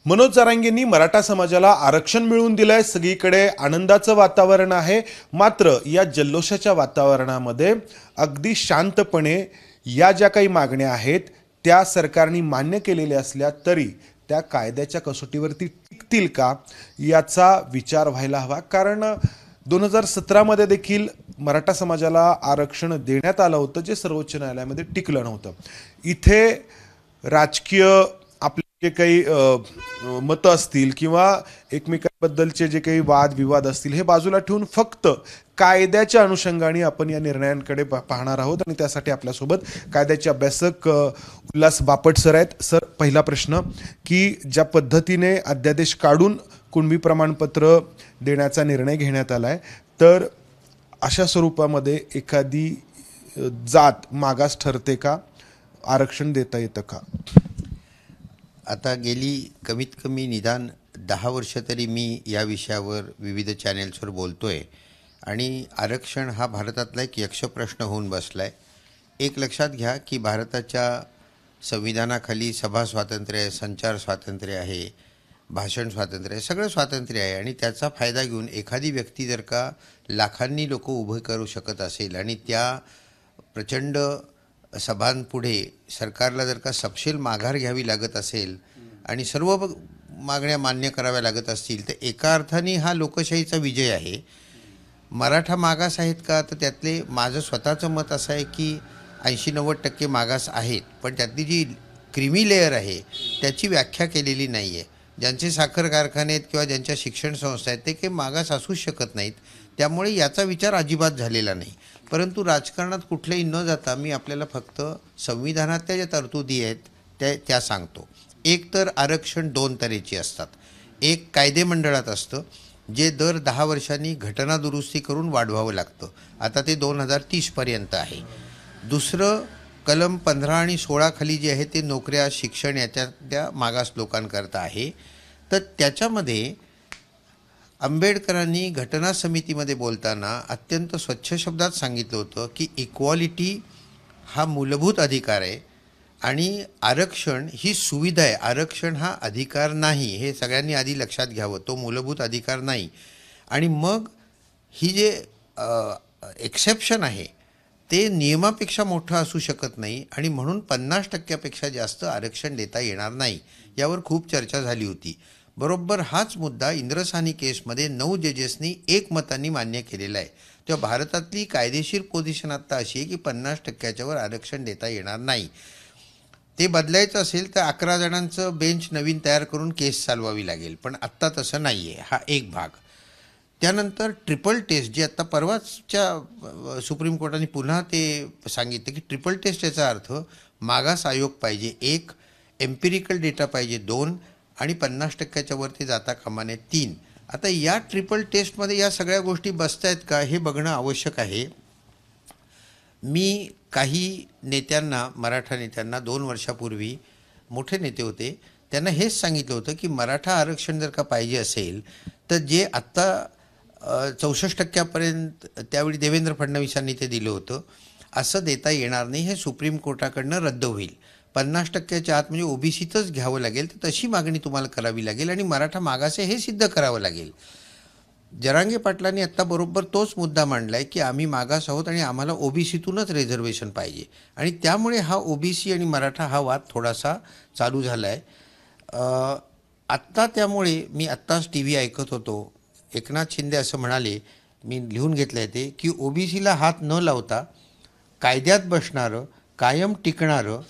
मनोज जरांगेंनी मराठा समाजाला आरक्षण मिळवून दिलंय, सगळीकडे आनंदाचं वातावरण आहे। मात्र या जल्लोषाच्या वातावरणामध्ये अगदी शांतपणे या ज्या काही मागण्या आहेत त्या सरकारने मान्य केलेल्या असल्या तरी त्या कायद्याच्या कसोटीवरती टिकतील का याचा विचार व्हायला हवा। कारण 2017 मध्ये देखील मराठा समाजाला आरक्षण देण्यात आलं होतं, जे सर्वोच्च न्यायालयामध्ये टिकलं नव्हतं। इथे राजकीय आपले जे काही मतं असतील किंवा एकमेकांबद्दलचे जे काही वाद विवाद असतील हे बाजूला ठेवून फक्त कायद्याच्या अनुषंगाने आपण या निर्णयांकडे पाहणार आहोत। आणि त्यासाठी आपल्यासोबत कायद्याचे अभ्यासक उल्हास बापट सर आहेत। सर, पहिला प्रश्न की ज्या पद्धतीने अध्यादेश काढून कुणबी प्रमाणपत्र देण्याचा निर्णय घेण्यात आलाय, तर अशा स्वरूपामध्ये एखादी जात मागास ठरते का, आरक्षण देता येतं का? आता गेली कमीत कमी निदान 10 वर्ष तरी मी या विषयावर विविध चॅनेल्सवर बोलतोय आणि आरक्षण हा भारतातला एक यक्ष प्रश्न होऊन बसलाय। एक लक्षात घ्या की भारताच्या संविधानाखाली सभा स्वातंत्र्य आहे, संचार स्वातंत्र्य आहे, भाषण स्वातंत्र्य आहे, सगळं स्वातंत्र्य आहे। आणि त्याचा फायदा घेऊन एखादी व्यक्ती जर का लाखांनी लोक उभे करू शकत असेल आणि त्या प्रचंड सभांपुढे सरकारला जर का सपशेल माघार घ्यावी लागत असेल आणि सर्व मागण्या मान्य कराव्या लागत असतील, तर एका अर्थाने हा लोकशाहीचा विजय आहे। मराठा मागास आहेत का, तर त्यातले माझं स्वतःचं मत असं आहे की 80-90% मागास आहेत, पण त्यातली जी क्रीमी लेअर आहे त्याची व्याख्या केलेली नाही आहे। ज्यांचे साखर कारखाने आहेत किंवा ज्यांच्या शिक्षण संस्था आहेत ते काही मागास असूच शकत नाहीत, त्यामुळे याचा विचार अजिबात झालेला नाही। परंतु राजकारणात कुठलेही न जाता मी आपल्याला फक्त संविधानातल्या ज्या तरतुदी आहेत त्या सांगतो। एक तर आरक्षण 2 तऱ्हेची असतात। एक कायदेमंडळात असतं, जे दर 10 वर्षांनी घटना दुरुस्ती करून वाढवावं लागतं। आता ते 2030 पर्यंत आहे। दुसरं कलम 15 आणि 16 खाली जे आहे ते नोकऱ्या, शिक्षण याच्या मागास लोकांकरता आहे। तर त्याच्यामध्ये आंबेडकरांनी घटना समितीमध्ये बोलताना अत्यंत स्वच्छ शब्दात सांगितलं होतं की इक्वालिटी हा मूलभूत अधिकार आहे आणि आरक्षण ही सुविधा आहे, आरक्षण हा अधिकार नाही। हे सगळ्यांनी आधी लक्षात घ्यावं, तो मूलभूत अधिकार नाही। आणि मग ही जे एक्सेप्शन आहे ते नियमापेक्षा मोठं असू शकत नाही आणि म्हणून 50%पेक्षा जास्त आरक्षण देता येणार नाही। यावर खूप चर्चा झाली होती। बरोबर हाच मुद्दा इंद्रसानी केसमध्ये 9 जजेसनी एकमताने मान्य केलेला आहे। तेव्हा भारतातली कायदेशीर पोझिशन आता अशी आहे की 50%च्या वर आरक्षण देता येणार नाही। ते बदलायचं असेल तर 11 जणांचं बेंच नवीन तयार करून केस चालवावी लागेल, पण आत्ता तसं नाही आहे। हा एक भाग। त्यानंतर ट्रिपल टेस्ट, जे आता परवाच्या सुप्रीम कोर्टाने पुन्हा ते सांगितलं की ट्रिपल टेस्ट याचा अर्थ मागास आयोग पाहिजे 1, एम्पिरिकल डेटा पाहिजे 2 आणि 50%च्या वरती जाता कामा नये 3। आता या ट्रिपल टेस्टमध्ये या सगळ्या गोष्टी बसतायत का हे बघणं आवश्यक आहे। मी काही नेत्यांना, मराठा नेत्यांना 2 वर्षापूर्वी, मोठे नेते होते, त्यांना हेच सांगितलं होतं की मराठा आरक्षण जर का पाहिजे असेल तर जे आत्ता 64%पर्यंत त्यावेळी देवेंद्र फडणवीसांनी ते दिलं होतं, असं देता येणार नाही, हे सुप्रीम कोर्टाकडनं रद्द होईल। 50%च्या आत म्हणजे ओबीसीतच घ्यावं लागेल, तर तशी मागणी तुम्हाला करावी लागेल आणि मराठा मागास आहे हे सिद्ध करावं लागेल। जरांगे पाटलांनी आत्ता बरोबर तोच मुद्दा मांडलाय की आम्ही मागास आहोत आणि आम्हाला ओबीसीतूनच रिझर्वेशन पाहिजे आणि त्यामुळे हा ओबीसी आणि मराठा हा वाद थोडासा चालू झाला आहे आत्ता। त्यामुळे मी आत्ताच TV ऐकत होतो, एकनाथ शिंदे असं म्हणाले, मी लिहून घेतलं आहे ते, की ओबीसीला हात न लावता कायद्यात बसणारं, कायम टिकणारं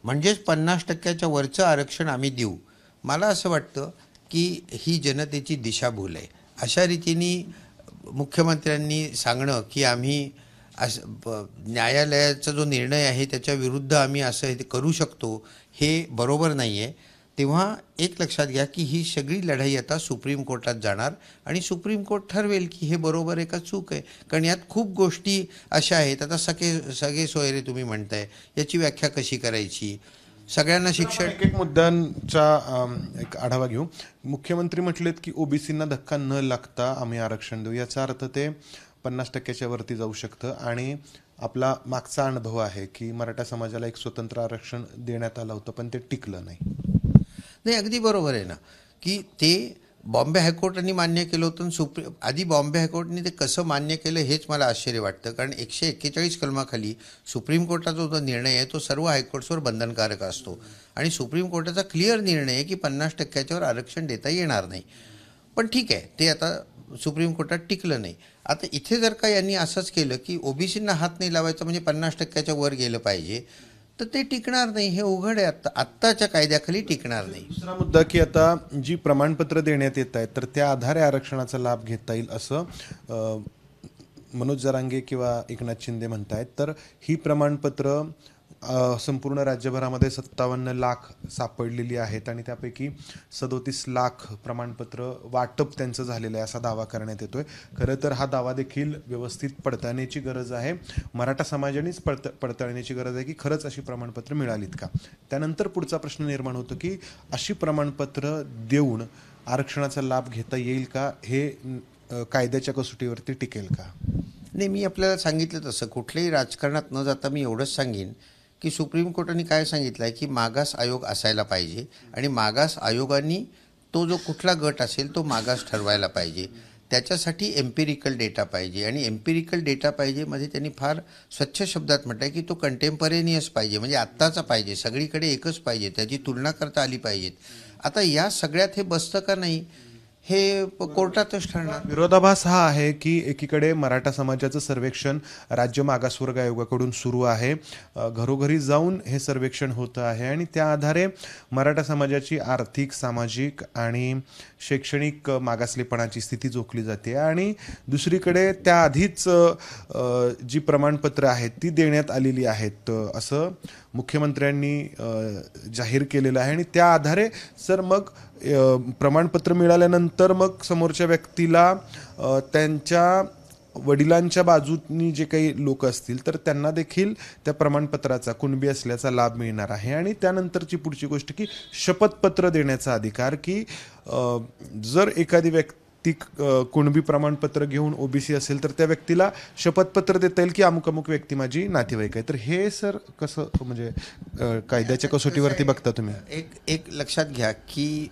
म्हणजेच 50%च्या वरचं आरक्षण आम्ही देऊ। मला असं वाटतं की ही जनतेची दिशाभूल आहे। अशा रीतीने मुख्यमंत्र्यांनी सांगणं की आम्ही न्यायालयाचा जो निर्णय आहे त्याच्या विरुद्ध आम्ही असं हे करू शकतो, हे बरोबर नाही आहे। तेव्हा एक लक्षात घ्या की ही सगळी लढाई आता सुप्रीम कोर्टात जाणार आणि सुप्रीम कोर्ट ठरवेल की हे बरोबर आहे का चूक आहे। कारण यात खूप गोष्टी अशा आहेत, आता सगळे सोयरे तुम्ही म्हणताय, याची व्याख्या कशी करायची, सगळ्यांना शिक्षण। एक मुद्द्यांचा एक आढावा घेऊ। मुख्यमंत्री म्हटलेत की ओबीसींना धक्का न लागता आम्ही आरक्षण देऊ, याचा अर्थ ते 50%च्या वरती जाऊ शकतं आणि आपला मागचा अनुभव आहे की मराठा समाजाला एक स्वतंत्र आरक्षण देण्यात आलं होतं पण ते टिकलं नाही। नाही, अगदी बरोबर आहे ना। की ते बॉम्बे हायकोर्टाने मान्य केलं होतं आणि आधी बॉम्बे हायकोर्टाने ते कसं मान्य केलं हेच मला आश्चर्य वाटतं. कारण 141 कलमाखाली सुप्रीम कोर्टाचा जो निर्णय आहे तो सर्व हायकोर्ट्सवर बंधनकारक असतो आणि सुप्रीम कोर्टाचा क्लिअर निर्णय आहे की 50%वर आरक्षण देता येणार नाही. पण ठीक आहे, ते आता सुप्रीम कोर्टात टिकलं नाही. आता इथे जर का यांनी असंच केलं की ओबीसींना हात नाही लावायचा म्हणजे 50%च्या वर गेलं पाहिजे, तर ते टिकणार नाही. हे उघड आहे, आत्ताच्या कायद्याखाली टिकणार नाही. दुसरा मुद्दा की आता जी प्रमाणपत्र देण्यात येत आहेत तर त्या आधारे आरक्षणाचा लाभ घेता येईल असं मनोज जरांगे किंवा एकनाथ शिंदे म्हणतायत. तर ही प्रमाणपत्र संपूर्ण राज्यभरामध्ये 57 लाख सापडलेली आहेत आणि त्यापैकी 37 लाख प्रमाणपत्र वाटप त्यांचं झालेलं आहे असा दावा करण्यात येतोय. खरं तर हा दावा देखील व्यवस्थित पडताळण्याची गरज आहे. मराठा समाजानेच पडताळण्याची गरज आहे की खरंच अशी प्रमाणपत्र मिळालीत का. त्यानंतर पुढचा प्रश्न निर्माण होतो की अशी प्रमाणपत्र देऊन आरक्षणाचा लाभ घेता येईल का, हे कायद्याच्या कसोटीवरती टिकेल का. नाही, मी आपल्याला सांगितलं तसं कुठल्याही राजकारणात न जाता मी एवढंच सांगेन की सुप्रीम कोर्टाने काय सांगितलं आहे की मागास आयोग असायला पाहिजे आणि मागास आयोगाने तो जो कुठला गट असेल तो मागास ठरवायला पाहिजे. त्याच्यासाठी एम्पिरिकल डेटा पाहिजे आणि एम्पिरिकल डेटा पाहिजे मध्ये त्यांनी फार स्वच्छ शब्दात म्हटलं आहे की तो कंटेम्परेनियस पाहिजे, म्हणजे आत्ताचा पाहिजे, सगळीकडे एकच पाहिजे, त्याची तुलना करता आली पाहिजेत. आता या सगळ्यात हे बसतं का नाही हे कोर्टातच ठरणार. विरोधाभास हा आहे की एकीकडे मराठा समाजाचं सर्वेक्षण राज्य मागासवर्ग आयोगाकडून सुरू आहे. घरोघरी जाऊन हे सर्वेक्षण होतं आहे आणि त्या आधारे मराठा समाजाची आर्थिक, सामाजिक आणि शैक्षणिक मागासलेपणाची स्थिती जोखली जाते आणि दुसरीकडे त्याआधीच जी प्रमाणपत्र आहेत ती देण्यात आलेली आहेत असं मुख्यमंत्र्यांनी जाहीर केलेलं आहे आणि त्या आधारे सर मग प्रमाणपत्र मिळाल्यानंतर मग समोरच्या व्यक्तीला त्यांच्या वडिलांच्या बाजूनी जे काही लोक असतील तर त्यांना देखील त्या प्रमाणपत्राचा कुणबी असल्याचा लाभ मिळणार आहे. आणि त्यानंतरची पुढची गोष्ट की शपथपत्र देण्याचा अधिकार, की जर एखादी व्यक्ती कुणबी प्रमाणपत्र घेऊन ओबीसी असेल तर त्या व्यक्तीला शपथपत्र देता येईल की अमुक अमुक व्यक्ती माझी नातेवाईक आहे. तर हे सर कसं म्हणजे कायद्याच्या कसोटीवरती बघता तुम्ही. एक लक्षात घ्या की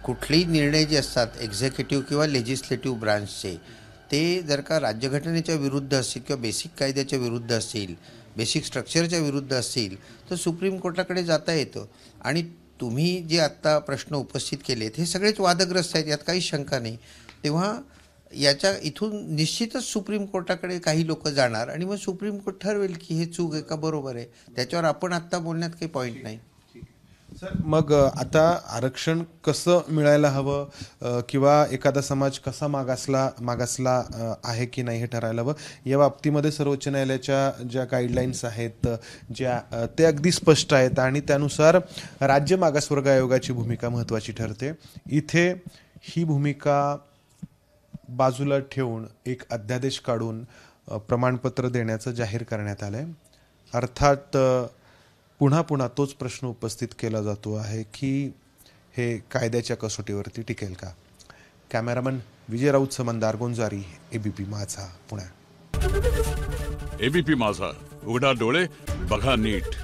कुठलेही निर्णय जे असतात एक्झिक्युटिव्ह किंवा लेजिस्लेटिव्ह ब्रांचचे, ते जर का राज्यघटनेच्या विरुद्ध असतील किंवा बेसिक कायद्याच्या विरुद्ध असतील, बेसिक स्ट्रक्चरच्या विरुद्ध असतील तर सुप्रीम कोर्टाकडे जाता येतं. आणि तुम्ही जे आत्ता प्रश्न उपस्थित केलेत हे सगळेच वादग्रस्त आहेत, यात काही शंका नाही. तेव्हा याच्या इथून निश्चितच सुप्रीम कोर्टाकडे काही लोक जाणार आणि मग सुप्रीम कोर्ट ठरवेल की हे चूक आहे का बरोबर आहे. त्याच्यावर आपण आत्ता बोलण्यात काही पॉईंट नाही. सर मग आता आरक्षण कसं मिळायला हवं किंवा एखादा समाज कसा मागासला आहे की नाही हे ठरायला हवं, या बाबतीमध्ये सर्वोच्च न्यायालयाच्या ज्या गाईडलाईन्स आहेत ज्या ते अगदी स्पष्ट आहेत आणि त्यानुसार राज्य मागासवर्ग आयोगाची भूमिका महत्त्वाची ठरते. इथे ही भूमिका बाजूला ठेवून एक अध्यादेश काढून प्रमाणपत्र देण्याचं जाहीर करण्यात आलं आहे. अर्थात पुन्हा तोच प्रश्न उपस्थित केला जातो आहे की हे कायद्याच्या कसोटीवरती टिकेल का. कॅमेरामन विजय राऊत समंदार गोंजारी, एबीपी माझा, पुणे. एबीपी माझा, उघडा डोळे बघा नीट.